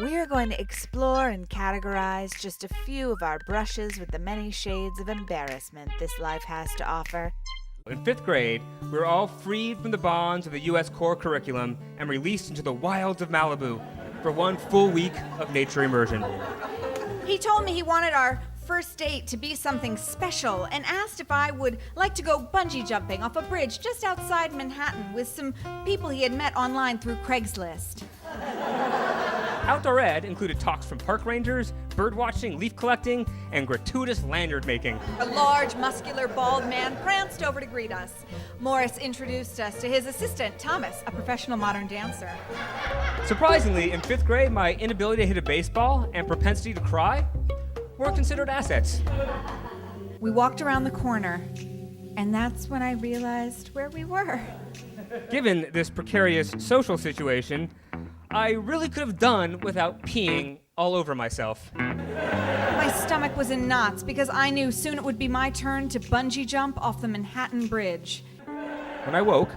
We're going to explore and categorize just a few of our brushes with the many shades of embarrassment this life has to offer. In 5th grade, we were all freed from the bonds of the U.S. core curriculum and released into the wilds of Malibu for one full week of nature immersion. He told me he wanted our first date to be something special and asked if I would like to go bungee jumping off a bridge just outside Manhattan with some people he had met online through Craigslist. Outdoor ed included talks from park rangers, bird watching, leaf collecting, and gratuitous lanyard making. A large, muscular, bald man pranced over to greet us. Morris introduced us to his assistant, Thomas, a professional modern dancer. Surprisingly, in 5th grade, my inability to hit a baseball and propensity to cry weren't considered assets. We walked around the corner, and that's when I realized where we were. Given this precarious social situation, I really could have done without peeing all over myself. My stomach was in knots because I knew soon it would be my turn to bungee jump off the Manhattan Bridge. When I woke,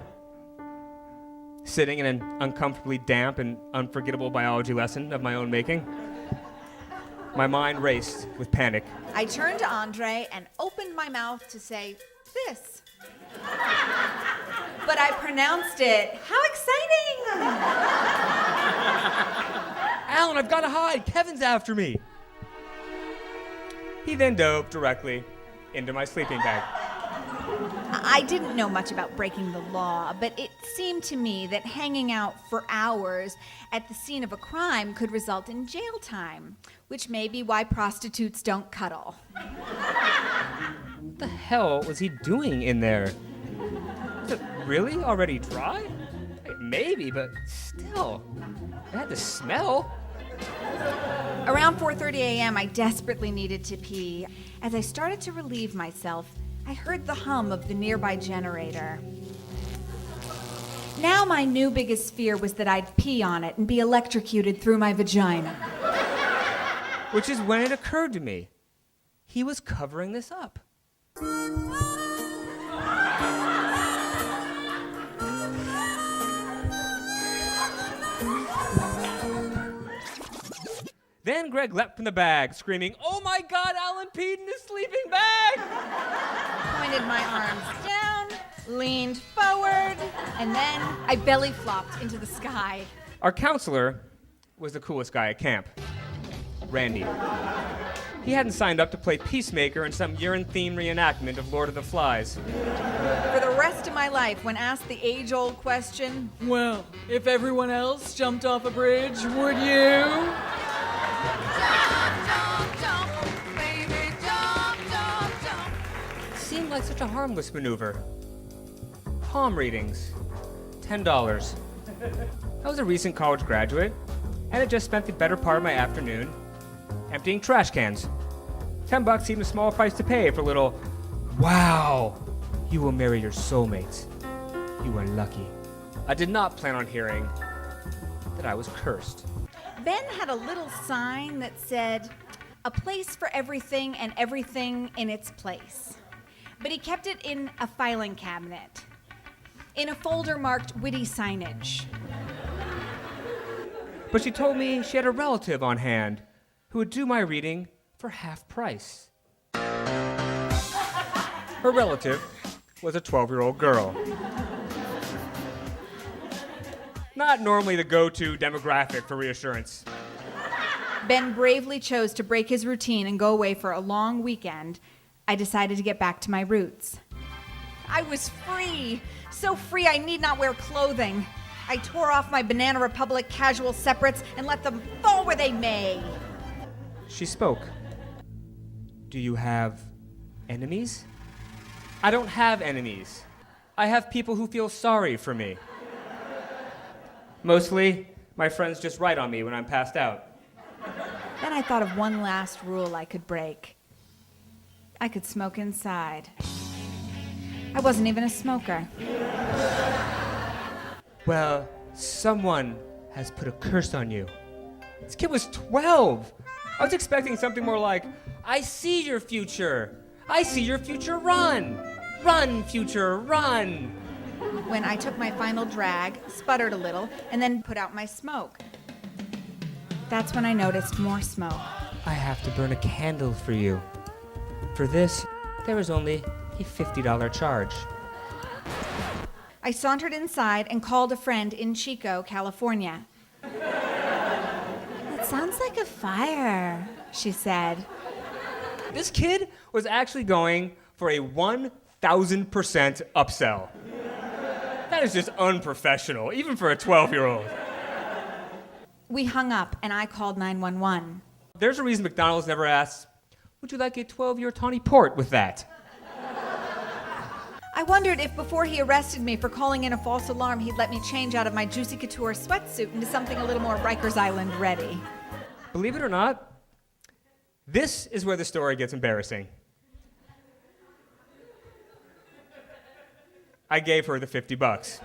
sitting in an uncomfortably damp and unforgettable biology lesson of my own making, my mind raced with panic. I turned to Andre and opened my mouth to say, "This." But I pronounced it, "How exciting!" Alan, I've got to hide. Kevin's after me. He then dove directly into my sleeping bag. I didn't know much about breaking the law, but it seemed to me that hanging out for hours at the scene of a crime could result in jail time, which may be why prostitutes don't cuddle. What the hell was he doing in there? Was it really already dry? Maybe, but still, it had to smell. Around 4:30 a.m., I desperately needed to pee. As I started to relieve myself, I heard the hum of the nearby generator. Now my new biggest fear was that I'd pee on it and be electrocuted through my vagina. Which is when it occurred to me, he was covering this up. Then Greg leapt from the bag, screaming, "Oh my God, Alan peed in his sleeping bag!" Pointed my arms down, leaned forward, and then I belly flopped into the sky. Our counselor was the coolest guy at camp, Randy. He hadn't signed up to play peacemaker in some urine-themed reenactment of Lord of the Flies. For the rest of my life, when asked the age-old question, "Well, if everyone else jumped off a bridge, would you?" Seemed like such a harmless maneuver. Palm readings, $10. I was a recent college graduate, and had just spent the better part of my afternoon emptying trash cans. $10 seemed a small price to pay for a little, "Wow, you will marry your soulmate. You are lucky." I did not plan on hearing that I was cursed. Ben had a little sign that said, "A place for everything and everything in its place." But he kept it in a filing cabinet, in a folder marked witty signage. But she told me she had a relative on hand who would do my reading for half price. Her relative was a 12-year-old girl. Not normally the go-to demographic for reassurance. Ben bravely chose to break his routine and go away for a long weekend. I decided to get back to my roots. I was free, so free I need not wear clothing. I tore off my Banana Republic casual separates and let them fall where they may. She spoke. "Do you have enemies?" "I don't have enemies. I have people who feel sorry for me. Mostly, my friends just write on me when I'm passed out." Then I thought of one last rule I could break. I could smoke inside. I wasn't even a smoker. "Well, someone has put a curse on you." This kid was 12. I was expecting something more like, "I see your future. I see your future run. Run, future, run." When I took my final drag, sputtered a little, and then put out my smoke. That's when I noticed more smoke. I have to burn a candle for you. For this, there is only a $50 charge. I sauntered inside and called a friend in Chico, California. It sounds like a fire, She said. This kid was actually going for a 1,000% upsell. That is just unprofessional, even for a 12-year-old. We hung up and I called 911. There's a reason McDonald's never asks, would you like a 12-year Tawny Port with that? I wondered if before he arrested me for calling in a false alarm, he'd let me change out of my Juicy Couture sweatsuit into something a little more Rikers Island ready. Believe it or not, this is where the story gets embarrassing. I gave her the $50.